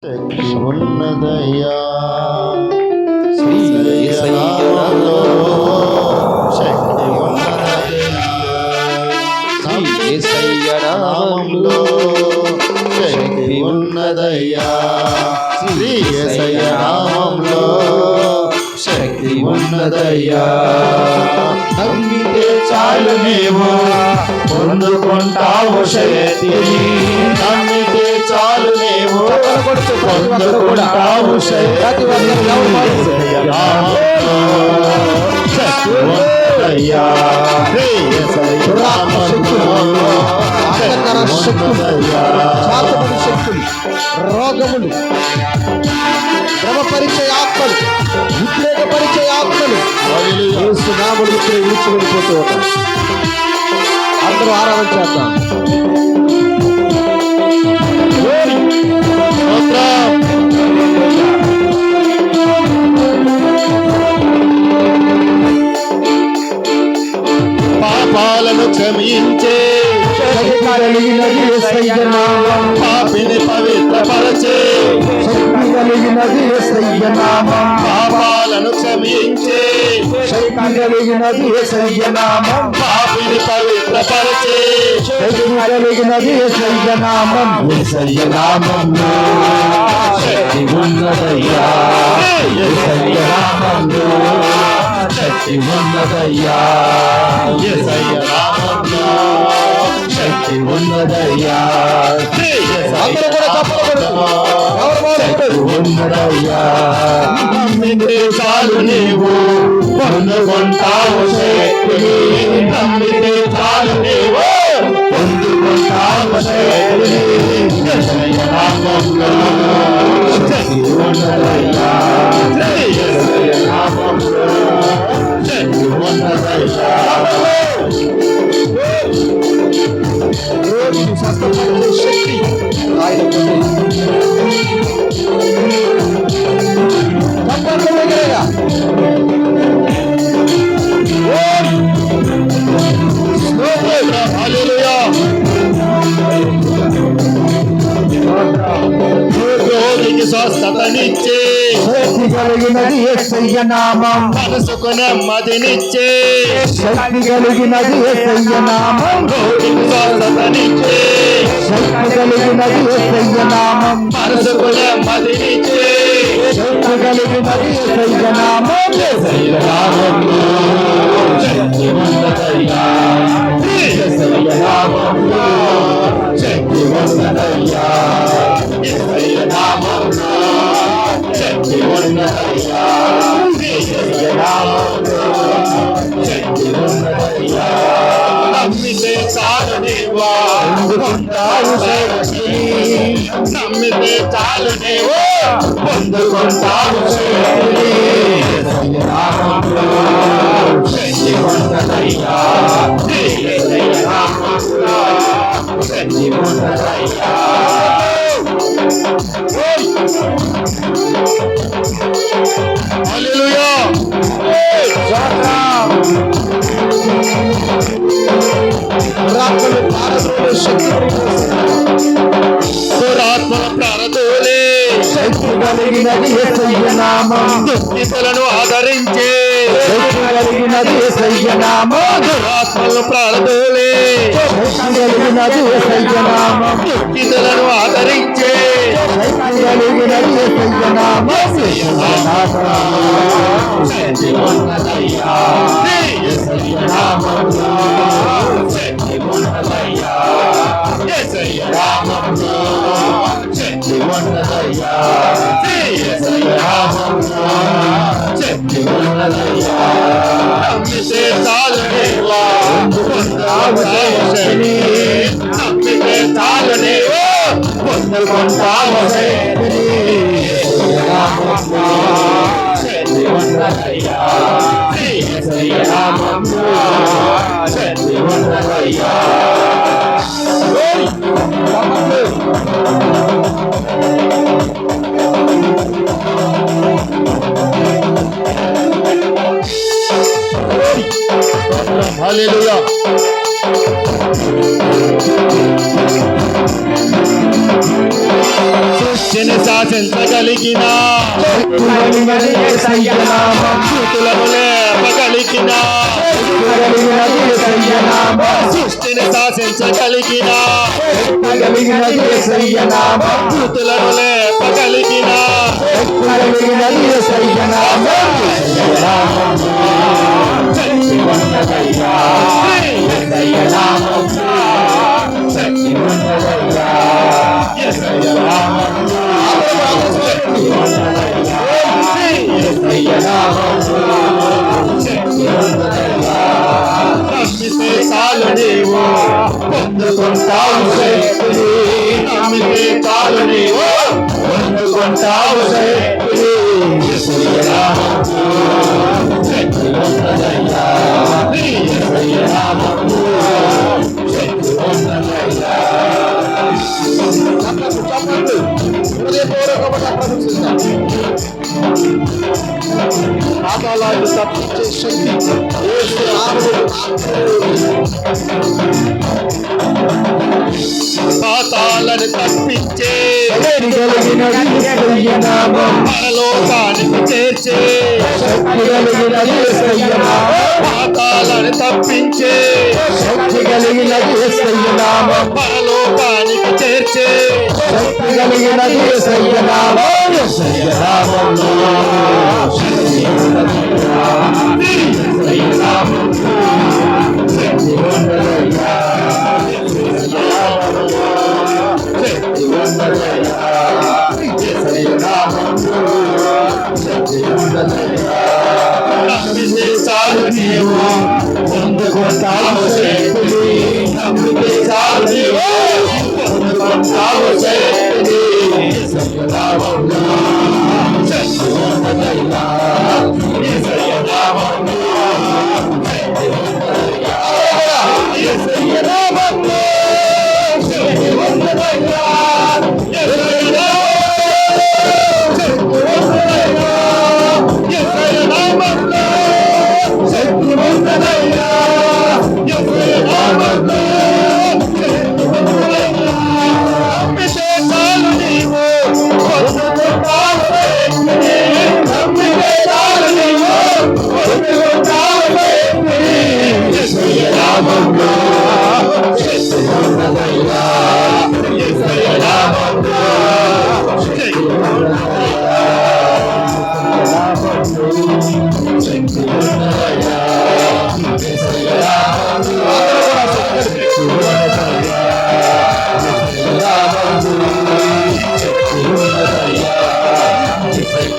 ఉన్నదయ్యా శ్రీ యేసయ్య నామములో శక్తి ఉన్నదయ్యా శ్రీ యేసయ్య నామములో శక్తి ఉన్నదయ్యా శ్రీ యేసయ్య నామములో శక్తి ఉన్నదయ్యా నమ్మితే చాలు నీవు పొందుకుంటావు శక్తిని నమ్మితే చాలు నీవు పొందుకుంటావు శక్తిని శక్తి ఉన్నదయ్యా శ్రీ యేసయ్య నామములో శక్తి ఉన్నదయ్యా రోగములు, భ్రమపరిచే ఆత్మలు, ఉద్రేకపరిచే ఆత్మలు యేసు నామములో విడిచి వెళ్ళిపోతూ ఉంటారు. అందరూ ఆరాధన చేద్దాం. పాపాలను క్షమించే కలిగినది యేసయ్య నామం, పాపిని పవిత్రపరచే శక్తి కలిగినది యేసయ్య నామం, పాపాలను క్షమించే శక్తి కలిగినది యేసయ్య నామం, పాపిని పవిత్రపరచే శక్తి కలిగినది యేసయ్య నామం. యేసయ్య నామములో శక్తి ఉన్నదయ్యా యేసయ్య నామములో శక్తి ఉన్నదయ్యా యేసయ్య నామములో శక్తి ఉన్నదయ్యా అందరూ కూడా చప్పట్లు శక్తి ఉన్నదయ్యా నమ్మితే చాలు నీవు పొందుకుంటావు శక్తిని నమ్మితే చాలు నీవు పొందుకుంటావు శక్తిని యేసయ్య నామములో శక్తి ఉన్నదయ్యా యేసయ్య నామములో శక్తి ఉన్నదయ్యా శక్తి ఆయన హల్లెలూయా రోగికి స్వస్థతనిచ్చే శక్తి కలిగినది యేసయ్య నామం, మనసుకు నెమ్మదినిచ్చే శక్తి కలిగినది యేసయ్య నామం, రోగికి స్వస్థతనిచ్చే శక్తి కలిగినది యేసయ్య నామం, మనసుకు నెమ్మదినిచ్చే శక్తి కలిగినది యేసయ్య నామం. యేసయ్య నామములో శక్తి ఉన్నదయ్యా యేసయ్య నామములో శక్తి ఉన్నదయ్యా యేసయ్య నామములో శక్తి ఉన్నదయ్యా యేసయ్య నామములో శక్తి ఉన్నదయ్యా నమ్మితే చాలు నీవు పొందుకుంటావు శక్తిని నమ్మితే చాలు నీవు పొందుకుంటావు శక్తిని యేసయ్య నామములో శక్తి ఉన్నదయ్యా యేసయ్య నామములో శక్తి ఉన్నదయ్యా హల్లెలూయా దురాత్మలు పారద్రోలే శక్తి దురాత్మల ప్రారదోలే శక్తి కలిగినది యేసయ్య నామం, దుఃఖితులను ఆదరించే శక్తి కలిగినది యేసయ్య నామం, దురాత్మలను ప్రారదోలే శక్తి కలిగినది యేసయ్య నామం, దుఃఖితులను ఆదరించే శక్తి కలిగినది యేసయ్య నామం. శక్తి ఉన్నదయ్యా యేసయ్య నామములో శక్తి ఉన్నదయ్యా యేసయ్య నామములో శక్తి ఉన్నదయ్యా యేసయ్య నామములో శక్తి ఉన్నదయ్యా నమ్మితే చాలు నీవు పొందుకుంటావు శక్తిని నమ్మితే చాలు నీవు పొందుకుంటావు శక్తిని యేసయ్య నామములో శక్తి ఉన్నదయ్యా యేసయ్య నామములో శక్తి ఉన్నదయ్యా హల్లెలూయా సృష్టిని శాసించగలిగిన శక్తి కలిగినది యేసయ్య నామం స్థుతులను లేపగలిగిన కలిగినది యేసయ్య నామం సృష్టిని శాసించగలిగిన శక్తి కలిగినది యేసయ్య నామం స్థుతులను లేపగలిగిన శక్తి కలిగినది యేసయ్య నామం శక్తి ఉన్నదయ్యా యేసయ్య నామములో శక్తి ఉన్నదయ్యా యేసయ్య నామములో శక్తి ఉన్నదయ్యా యేసయ్య నామములో శక్తి ఉన్నదయ్యా నమ్మితే చాలు నీవు పొందుకుంటావు శక్తిని నమ్మితే చాలు నీవు పొందుకుంటావు శక్తిని యేసయ్య నామములో శక్తి ఉన్నదయ్యా యేసయ్య నామములో శక్తి ఉన్నదయ్యా చెప్పండి హృదయపూర్వకముగా ప్రశంసిద్దాం. పాతాళాన్ని తప్పించే శక్తి యేసు నామములో పాతాళాన్ని తప్పించే శక్తి కలిగినది యేసయ్య నామం పరలోకానికి చేర్చే శక్తి కలిగినది యేసయ్య నామం పాతాళాన్ని తప్పించే శక్తి కలిగినది యేసయ్య నామం పరలోకానికి చేర్చే శక్తి కలిగినది యేసయ్య నామం యేసయ్య నామములో శక్తి ఉన్నదయ్యా యేసయ్య నామములో శక్తి ఉన్నదయ్యా శక్తి ఉన్నదయ్యా యేసయ్య నామములో శక్తి ఉన్నదయ్యా నమ్మితే చాలు నీవు పొందుకుంటావు శక్తిని నమ్మితే చాలు నీవు పొందుకుంటావు శక్తిని యేసయ్య నామములో శక్తి ఉన్నదయ్యా యేసయ్య నామములో శక్తి ఉన్నదయ్యా యేసయ్య నామములో శక్తి ఉన్నదయ్యా యేసయ్య నామములో శక్తి ఉన్నదయ్యా యేసయ్య నామములో శక్తి ఉన్నదయ్యా నమ్మితే చాలు నీవు పొందుకుంటావు శక్తిని నమ్మితే చాలు నీవు పొందుకుంటావు శక్తిని యేసయ్య నామములో శక్తి ఉన్నదయ్యా యేసయ్య నామములో శక్తి ఉన్నదయ్యా శక్తి ఉన్నదయ్యా యేసయ్య నామములో శక్తి ఉన్నదయ్యా యేసయ్య నామములో శక్తి ఉన్నదయ్యా యేసయ్య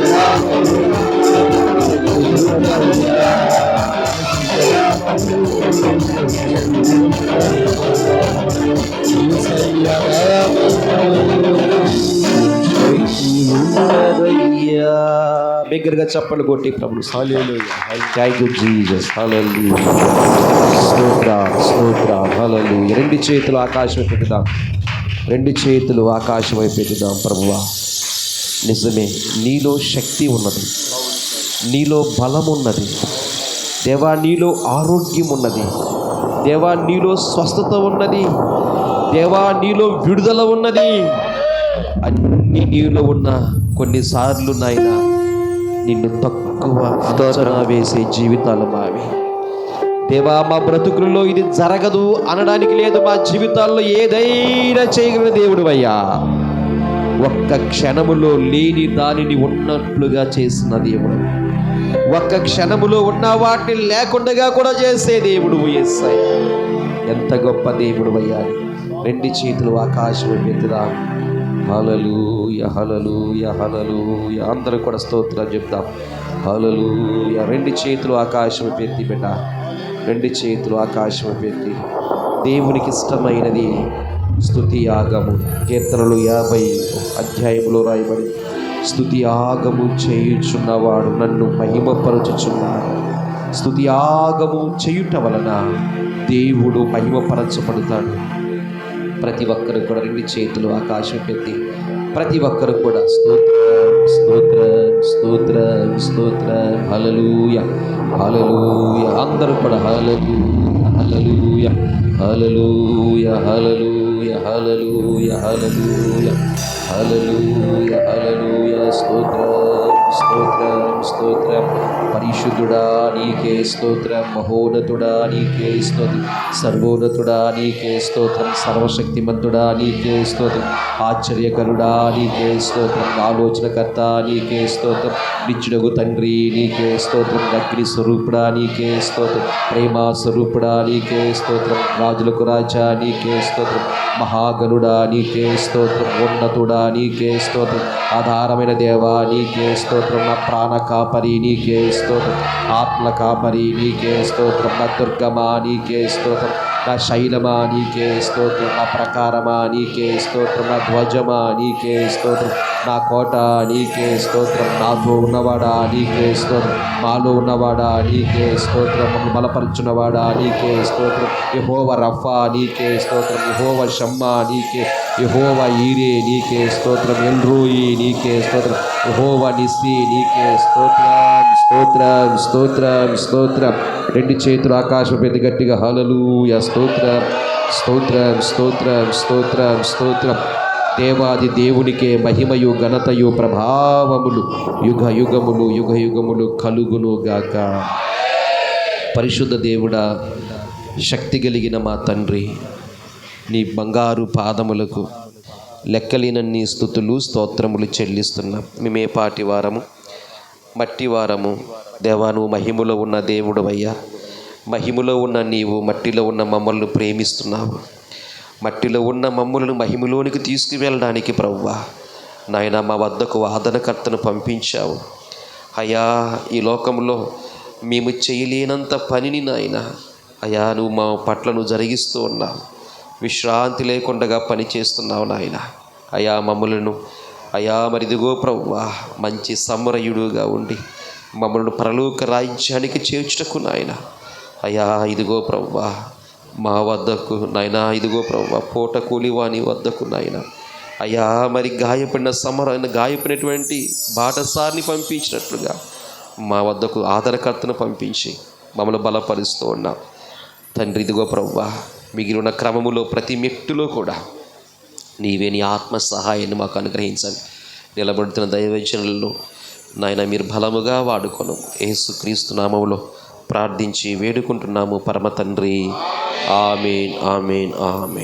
నామములో శక్తి ఉన్నదయ్యా బిగ్గరగా చప్పలు కొట్టి ప్రభు థ్యాంక్ యూ జీసస్ హల్లెలూయా స్తోత్ర స్తోత్ర హల్లెలూయా రెండు చేతులు ఆకాశం వైపు ఎత్తుదాం రెండు చేతులు ఆకాశం వైపు ఎత్తుదాం ప్రభువా నిజమే నీలో శక్తి ఉన్నది నీలో బలం ఉన్నది దేవా నీలో ఆరోగ్యం ఉన్నది దేవా నీలో స్వస్థత ఉన్నది దేవా నీలో విడుదల ఉన్నది అన్ని నీలో ఉన్న కొన్నిసార్లు నాయన నిన్ను తక్కువ అంచనా వేసే జీవితాలు మావి దేవా మా బ్రతుకులలో ఇది జరగదు అనడానికి లేదు మా జీవితాల్లో ఏదైనా చేయగల దేవుడు అయ్యా ఒక్క క్షణములో లేని దానిని ఉన్నట్లుగా చేసిన దేవుడు ఒక్క క్షణములో ఉన్న వాటిని లేకుండా కూడా చేసే దేవుడు యేసయ్యా ఎంత గొప్ప దేవుడు అయ్యా రెండు చేతులు ఆకాశం ఎత్తుదాం హల్లెలూయా హల్లెలూయా హల్లెలూయా అందరూ కూడా స్తోత్రం చెప్తాం హల్లెలూయా రెండు చేతులు ఆకాశం ఎత్తి బిడ్డ రెండు చేతులు ఆకాశం ఎత్తి దేవునికి ఇష్టమైనది స్తుతి యాగము కీర్తనలు 50 అధ్యాయంలో రాయబడి స్తుతి యాగము చేయుచున్నవాడు నన్ను మహిమపరచుచున్నాడు స్తుతి యాగము చేయుట వలన దేవుడు మహిమపరచబడతాడు ప్రతి ఒక్కరు కూడా రెండు చేతులు ఆకాశం పెట్టి ప్రతి ఒక్కరు కూడా స్తోత్రం స్తోత్రం స్తోత్రం స్తోత్రం. హల్లెలూయా హల్లెలూయా. అందరూ కూడా హల్లెలూయా హల్లెలూయా హల్లెలూయా హల్లెలూయా హల్లెలూయా హల్లెలూయా హల్లెలూయా హల్లెలూయా. స్తోత్రం స్తోత్రం స్తోత్రం. పరిశుద్ధుడా నీకే స్తోత్రం, మహోన్నతుడా నీకే స్తోత్రం, సర్వోన్నతుడా నీకే స్తోత్రం, సర్వశక్తిమంతుడా నీకే స్తోత్రం, ఆశ్చర్యకరుడా నీకే స్తోత్రం, ఆలోచనకర్త నీకే స్తోత్రం, నిత్యుడగు తండ్రి నీకే స్తోత్రం, అగ్ని స్వరూపుడా నీకే స్తోత్రం, ప్రేమ స్వరూపుడా నీకే స్తోత్రం, రాజులకు రాజా నీకే స్తోత్రం, మహాగణుడా నీకే స్తోత్రం, ఉన్నతుడా నీకే స్తోత్రం, ఆధారమైన దేవా నీకే స్తోత్రం, నా ప్రాణ కాపరి నీకే స్తోత్రం, ఆత్మల కాపరి నీకే స్తోత్రం, నా దుర్గమా నీకే స్తోత్రం, నా శైలమా నీకే స్తోత్రం, నా ప్రకారమా నీకే స్తోత్రం, నా ధ్వజమా నీకే స్తోత్రం, నా కోట నీకే స్తోత్రం, నాతో ఉన్నవాడా నీకే స్తోత్రం, మాలో ఉన్నవాడా నీకే స్తోత్రం, మమ్మల్ని బలపరుచున్నవాడా నీకే స్తోత్రం, యెహోవా రఫా నీకే స్తోత్రం, యెహోవా షమ్మా నీకే, యెహోవా ఈరే నీకే స్తోత్రం, ఎల్రోయి నీకే స్తోత్రం, యెహోవా నిస్సి నీకే స్తోత్రం స్తోత్రం స్తోత్రం స్తోత్రం. రెండు చేతులు ఆకాశం పెద్ద గట్టిగా హల్లెలూయా స్తోత్రం స్తోత్రం స్తోత్రం స్తోత్రం స్తోత్రం. దేవాది దేవునికే మహిమయు ఘనతయు ప్రభావములు యుగ యుగములు యుగ యుగములు కలుగును గాక. పరిశుద్ధ దేవుడా, శక్తి కలిగిన మా తండ్రి, నీ బంగారు పాదములకు లెక్కలేనన్ని స్తుతులు స్తోత్రములు చెల్లిస్తున్నాం. మేమే పాటి వారము, మట్టి వారము. దేవా, నువ్వు మహిమలో ఉన్న దేవుడు అయ్యా. మహిమలో ఉన్న నీవు మట్టిలో ఉన్న మమ్మల్ని ప్రేమిస్తున్నావు. మట్టిలో ఉన్న మమ్మల్ని మహిమలోనికి తీసుకువెళ్ళడానికి ప్రభువా నాయన మా వద్దకు వాదనకర్తను పంపించావు అయ్యా. ఈ లోకంలో మేము చేయలేనంత పనిని నాయన అయ్యా నువ్వు మా పట్ల నువ్వు జరిగిస్తూ ఉన్నావు. విశ్రాంతి లేకుండా పని చేస్తున్నావు నాయన అయ్యా. మమ్మలను అయ్యా మరిదిగో ప్రభువా మంచి సమరయుడుగా ఉండి మమ్మల్ని పరలోక రాజ్యానికి చేర్చుటకు నాయన అయ్యా ఇదిగో ప్రభువా మా వద్దకు నాయన, ఇదిగో ప్రభువా పూట కూలివాని వద్దకు నాయన అయ్యా మరి గాయపడినటువంటి బాటసారిని పంపించినట్లుగా మా వద్దకు ఆదరకర్తను పంపించి మమ్మల్ని బలపరుస్తూ ఉన్నాం తండ్రి. ఇదిగో ప్రభువా మిగిలిన క్రమములో ప్రతి మెట్టులో కూడా నీవే నీ ఆత్మ సహాయాన్ని మాకు అనుగ్రహించండి. నిలబడుతున్న దైవజనులలో నాయన మీరు బలముగా వాడుకొను. యేసుక్రీస్తు నామములో ప్రార్థించి వేడుకుంటున్నాము పరమ తండ్రి. ఆమేన్ ఆమేన్ ఆమేన్.